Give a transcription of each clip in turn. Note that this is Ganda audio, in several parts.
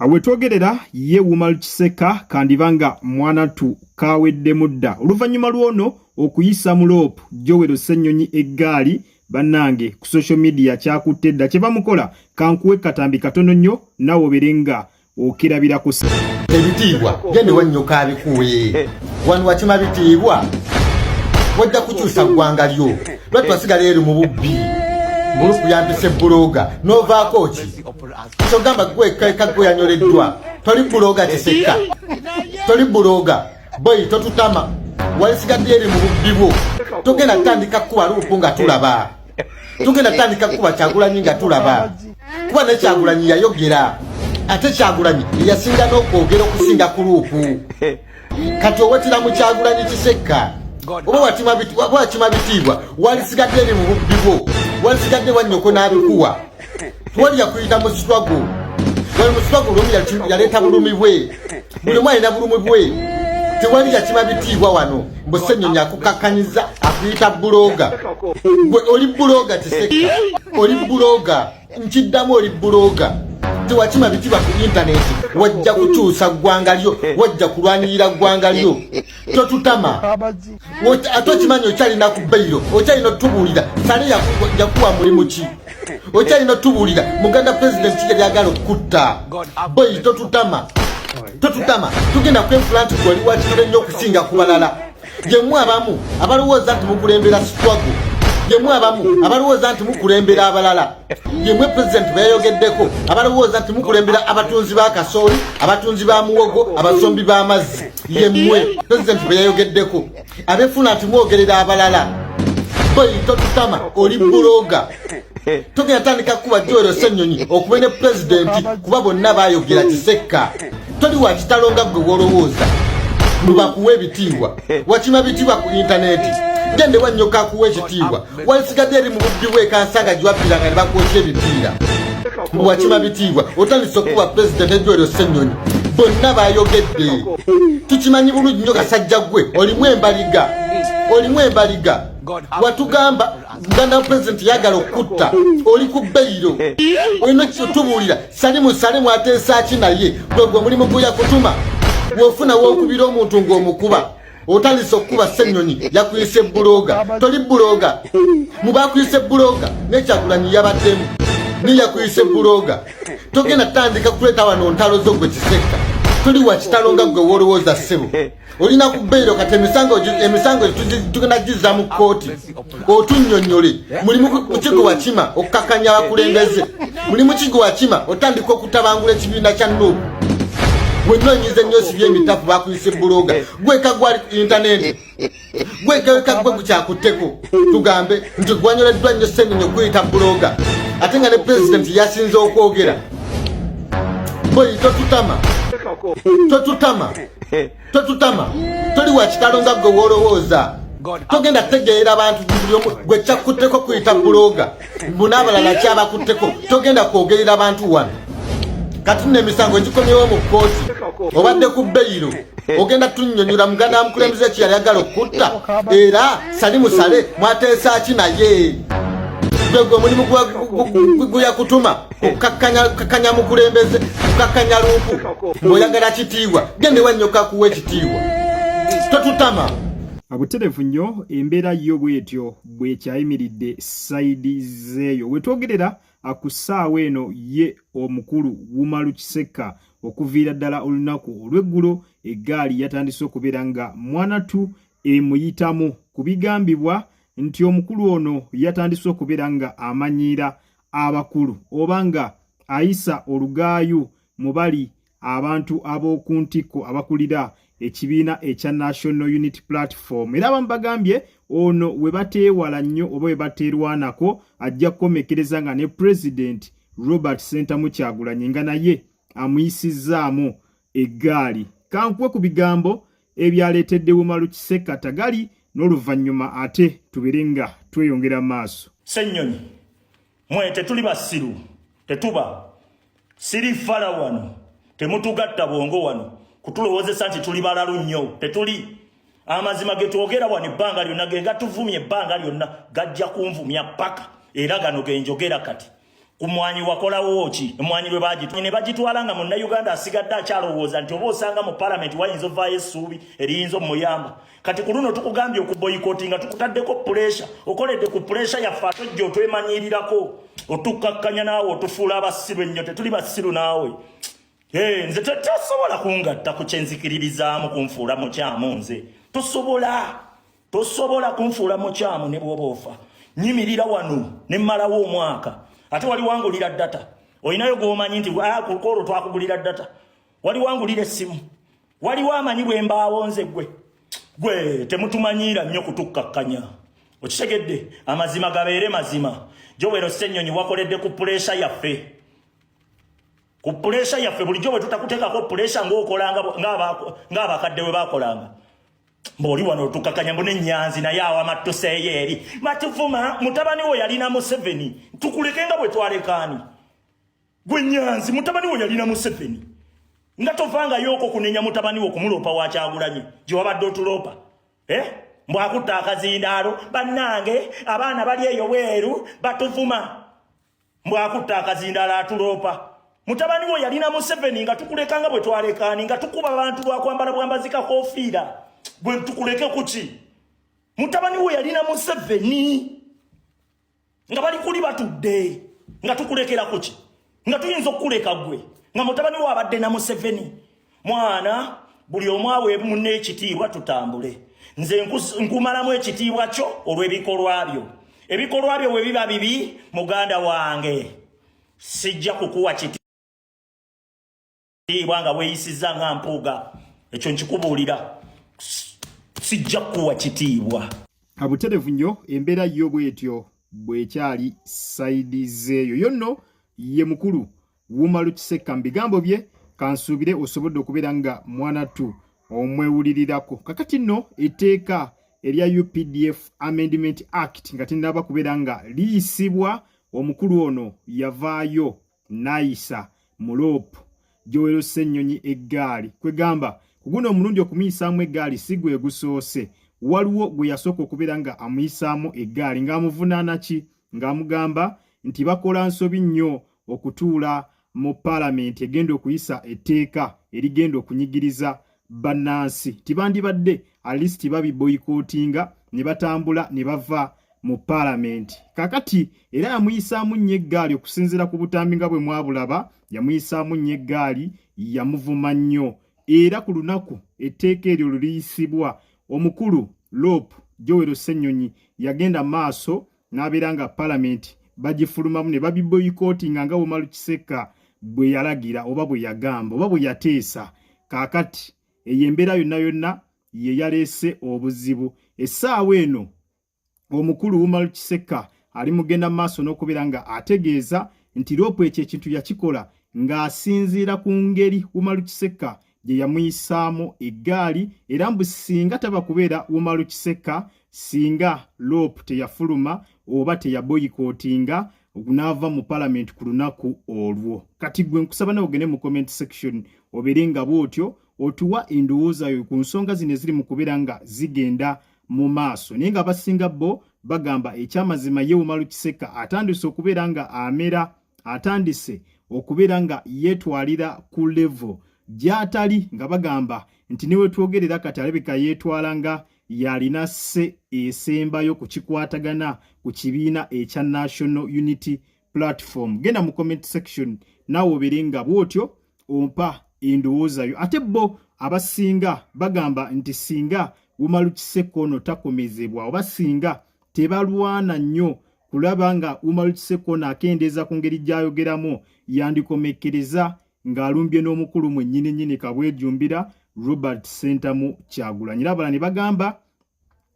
Awetwogerera ye Wumalu Kiseka kandibanga mwanatu kawedde mudda oluvanyuma lwono okuyisa mu loop Joel Ssenyonyi eggaali bannange ku social media kyakutedda kye bamukola kankuwe katambi katono nnyo nawo berenga okirabirako ebitiibwa gende wannyoka abikuwe wano wakima bitiibwa wajja kukyusa ggwanga lyo lwatwasigala eri mu bubbi muluku yampise buloga novaako ki kyogamba gwe yanyoleddwa toli buloga Kiseka toli buloga boyi totutama walisigadde eri mu bubbi bwo togenda tandika kuba luupu nga tulaba tugenda tandika kuba Kyagulanyi nga tulaba kuba ne Kyagulanyi yayogera ate Kyagulanyi yasinga n'okwogera okusinga ku luupu kati owetira mu Kyagulanyi Kiseka oba wakima bitiibwa walisigadde eri mu bubbi bwo walisigadde wannyoko n'abikuwa tuwali yakuyita mu struggle wali mu struggle lumu yaleeta bulumi bwe buli omu alina bulumi bwe tewali yakima bitiibwa wano mbu Ssenyonyi akukakkanyiza akuyita buloga gwe oli buloga Kiseka oli buloga nkiddamu oli buloga tewakima bitiibwa ku intaneti wajja kukyusa ggwanga lyo wajja kulwanirira ggwanga lyo totutama ate okimanyi okyalina ku bbeiro okyalina otubuulira sale yakuwa mulimu ki okyalina otubuulira muganda pulezidenti yali agala okutta boyi totutama tugenda kwempulanti gwali wakitole nnyo okusinga ku balala yemu abamu abalowooza nti mukulembera struggle yemu abamu abalowooza nti mukulembera abalala yemwe pulezidenti beyayogeddeko abalowooza nti mukulembera abatunzi ba kasooli abatunzi ba muwogo abasombi b'amazzi yemwe pulezidenti beyayogeddeko abefuna nti mwogerera abalala boyi totutama oli buloga togenda tandika kuba Joel Ssenyonyi okuba ne pulezidenti kuba bonna bayogera Kiseka toli wa kitalo nga gwe wolowooza mubakuwa ebitiibwa wakima bitiibwa ku intaneti gende wannyoka akuwa ekitiibwa walisigadde eri mu bubbi bwe kansanga giwabbiranga ne bakwokya ebipiira mbu wakima bitiibwa otandise okuba pulezidenti Joel Ssenyonyi bonna bayogedde tukimanyi bulungi nnyo kasajja gwe olimu embaliga watugamba muganda pulezidenti yagala okutta oli ku bbeiro olina kitubuulira salimu ateesa ki naye gwe mulimu guyakutuma wofuna wokubira omuntu ng'omukuba otandise okuba Ssenyonyi yakuyise buloga toli buloga mubakuyise buloga ne Kyagulanyi yabaddemu ni yakuyise buloga togenda tandika kuleeta wano ntalo zo gwe Kiseka tuli wa kitalo nga gwe wolowooza ssebo olina ku bbeiro kati emisango tugenda gizza mu kkooti otunnyonnyole mulimu mukigo wakima okukakkanya abakulembeze mulimu kigo wakima otandika okutabangula ekibiina kya Nuupu wenonyize nnyo si by'emitafu bakuyise buloga gweka gwali ku intaneti gweka gwe gukyakutteko tugambe nti gwanyoleddwa nnyo Ssenyonyi okuyita buloga ate nga ne pulezidenti yasinze okwogera boyi totutama toli wa kitalo nga gwe wolowooza togenda tegeera abantu buli omu gwe kyakutteko kuyita buloga mbu n'abalala kyabakutteko togenda kwogerera abantu wano kati n'emisango egikomyewo mu kkooti obadde ku bbeiro ogenda tunnyonnyola muganda wa mukulembeze ki yali agala okutta era sale mwateesa ki naye gwe mulimu guyakutuma okukakkanya mukulembeze okukakkanya luupu ng'oyagala kitiibwa gende wannyoka kuwa ekitiibwa totutama abuterevu nnyo embeera yo bwetyo bwekyayimiridde sayidi zeeyo wetwogerera akusaawa eno ye omukulu Wumalu Kiseka okuviira ddala olunaku olw'eggulo eggaali yatandise okubeera nga mwanatu emuyitamu ku bigambibwa nti omukulu ono yatandise okubeera nga amanyiira abakulu oba nga ayisa olugaayu mu bali abantu ab'oku ntikko abakulira ekibiina ekya National Unity Platform era abamu bagambye ono we bateewala nnyo oba we bateerwanako ajja kukomekereza nga ne President Robert Ssentamu Kyagulanyi nga naye amuyisizzaamu eggaali kankuwe ku bigambo ebyaleetedde Wumalu Kiseka tagali n'oluvannyuma ate tubere nga tweyongera maaso. Ssenyonyi mwe tetuli basiru tetuba siri fala wano temutugatta bwongo wano kutulowoozesa nti tuli balalu nnyo tetuli amazima ge twogera wano ebbanga lyonna ge gatuvumya ebbanga lyonna gajja kunvumya paka era gano ge njogera kati kumwanyi wakola wochi mwanyi lwe bajitu ne bagitwalanga mu Uganda asigadde akyalowooza nti oba osanga mu parliament wayinza ovaayo essuubi eriyinza muyamba kati ku luno tukugambye okuboyikotinga tukutaddeko pressure okoledde ku pressure yaffe atojja otwemanyirirako otukakkanya naawe otufuula abasiru ennyo tetuli basiru naawe nze tosobola kungatta ku kyenzikiririzaamu kunfuula mukyamu nze tosobola kunfuula mukyamu ne bw'oba ofa nyimirira wano ne mmalawo omwaka ate wali wangulira data olinayo gwomanyi nti kulukolo twakugulira data wali wangulira essimu wali wamanyi bwe mbaawo nze gwe temutumanyira nnyo kutukkakkanya okitegedde amazima gabeere mazima Joel Ssenyonyi wakoledde ku pressure yaffe bulijjo bwe tutakuteekako pressure ng'okolanga ng'abakadde bwe baakolanga mboli wano tukakanya mbone nyanzi na yawa matuseyeeri matuvuma mutabani wo yalina Museveni tukulekenga bwe twalekani gwe nyanzi mutabani wo yalina Museveni nga tovanga yoko kunenya mutabani wo kumulopa wa Kyagulanyi gye wabadde otulopa mbwakutta akazindaalo bannange abaana bali eyo bweru batuvuma mbwakutta akazindaalo atulopa mutabani wo yalina Museveni nga tukulekanga bwe twalekani nga tukuba abantu lwakwambala bwambazika kofiira gwe tukuleke kuki mutabani we yalina Museveni nga bali kuli batudde nga tukulekera kuki nga tuyinza okuleka gwe nga mutabani we abadde na Museveni mwana buli omu awe munne ekitiibwa tutambule nze nkumalamu ekitiibwa kyo olw'ebikolwa byo ebikolwa byo bwe biba bibi muganda wange sijja kukuwa kitiibwa nga weeyisiza nga mpuuga ekyo nkikubuulira sijja kuwa kitiibwa abuterevu nnyo embeera yo bwetyo bwekyali saidi zeeyo yonno ye mukulu Wumalu Kiseka mu bigambo bye kansuubire osobodde okubeera nga mwanattu omwewulirirako kakati nno etteeka erya UPDF Amendment Act nga tennaba kubeera nga liyisibwa omukulu ono yavaayo n'ayisa mu loopu Joel Ssenyonyi eggaali kwegamba kuguno omulundi okumuyisaamu eggaali si gwe gusoose waliwo gwe yasooka okubeera nga amuyisaamu eggaali ng'amuvunaana ki ng'amugamba nti bakola nsobi nnyo okutuula mu paalamenti egenda okuyisa etteeka erigenda okunyigiriza bannansi tibandibadde alisiti babiboyikootinga ne batambula ne bava mu paalamenti kakati era yamuyisaamu nnyo eggaali okusinziira ku butambi nga bwe mwabulaba yamuyisaamu nnyo eggaali yamuvuma nnyo era ku lunaku etteeka eryo luliyisibwa omukulu Lope Joel Ssenyonyi yagenda maaso n'abeera nga paalamenti bagifulumamu ne babiboyikootinga nga Wumalu Kiseka bwe yalagira oba bwe yagamba oba bwe yateesa kaakati eyo embeera yonna ye yaleese obuzibu essaawa eno omukulu Wumalu Kiseka ali mugenda maaso n'okubeera nga ategeeza nti Lope ekyo ekintu yakikola ng'asinziira ku ngeri Wumalu Kiseka gye yamuyisaamu eggaali era mbu singa taba kubeera Wumalu Kiseka singa Lope teyafuluma oba teyaboyikootinga n'ava mu paalamenti ku lunaku olwo kati gwe nkusaba nawe ogende mu comment section obeere nga bw'otyo otuwa endowooza yo ku nsonga zino eziri mu kubeera nga zigenda mu maaso naye nga abasinga bo bagamba ekyamazima ye Wumalu Kiseka atandise okubeera nga amera atandise okubeera nga yeetwalira ku level gy'atali nga bagamba nti ne wetwogerera kati alabika yeetwala nga yalina sse esembayo ku kikwatagana ku kibiina ekya National Unity Platform genda mu comment section naawe obeere nga bw'otyo ompa endowooza yo ate bo abasinga bagamba nti singa Wumalu Kiseka ono takomezebwa oba singa tebalwana nnyo kulaba nga Wumalu Kiseka ono akendeeza ku ngeri gy'ayogeramu yandikomekereza ng'alumbye n'omukulu mwennyini Kabwejumbira Robert Sentamu Kyagulanyi abala ne bagamba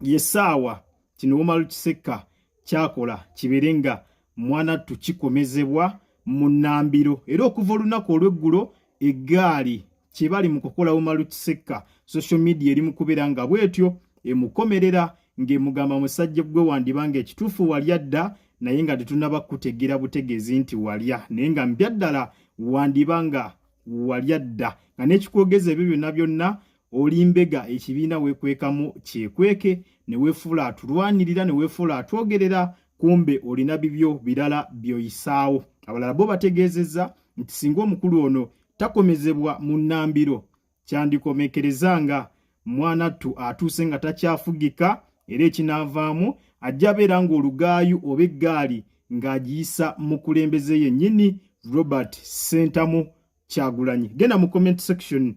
yessaawa kino Wumalu Kiseka kyakola kibeere nga mwanattu kikomezebwa mu nnambiro era okuva olunaku olw'eggulo eggaali kye bali mu kukola Wumalu Kiseka social media eri mu kubeera nga bwetyo emukomerera ng'emugamba musajja gwe wandibanga ekituufu walya dda naye nga tetunaba kutegeera butegeezi nti walya naye nga mbya ddala wandibanga walya dda nga n'ekikwogeza ebyo byonna byonna olimbega ekibiina weekwekamu kyekweke ne weefuula atulwanirira ne weefuula atwogerera kumbe olina bibyo birala by'oyisaawo abalala bo bategeezezza nti singa omukulu ono takomezebwa mu nnambiro kyandikomekerezanga mwanattu atuuse nga takyafugika era ekinaavaamu ajja beera ng'olugaayu oba eggaali ng'agiyisa mu kulembeze yennyini Robert Ssentamu Kyagulanyi. Genda mu comment section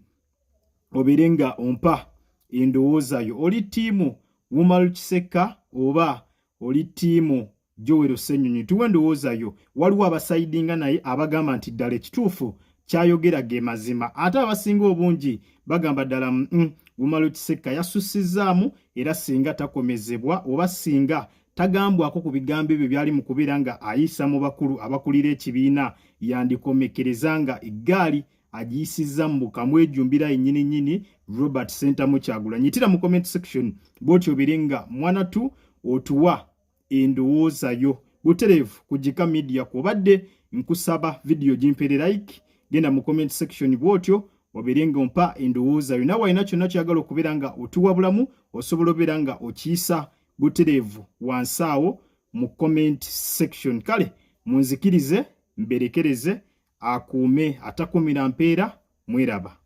obeere nga ompa endowooza yo. Oli ttiimu Wumalu Kiseka oba oli ttiimu Joel Ssenyonyi? Tuwe endowooza yo. Waliwo abasayidinga naye abagamba nti ddala ekituufu kyayogera ge mazima, ate abasinga obungi bagamba ddala Wumalu Kiseka yasussizaamu era singa takomezebwa oba singa tagambwako ku bigambo ebyo byali mu kubeera nga ayisa mu bakulu abakulira ekibiina yandikomekerezanga eggaali agiyisizza mu bukamwejumbira yennyini Robert Ssentamu Kyagulanyi. Yitira mu comment section bw'otyo obeere nga mwanatu otuwa endowooza yo. Butereevu ku Jika Media kw'obadde nkusaba video gimpere like, genda mu comment section bw'otyo obeere nga ompa endowooza yo. Nawe alina kyonna kyagala okubeera nga otuwa bulamu osobola obeera nga okiyisa butereevu wansi awo mu comment section. Kale munzikirize mberekereze akuume atakumira mpeera. Mweraba.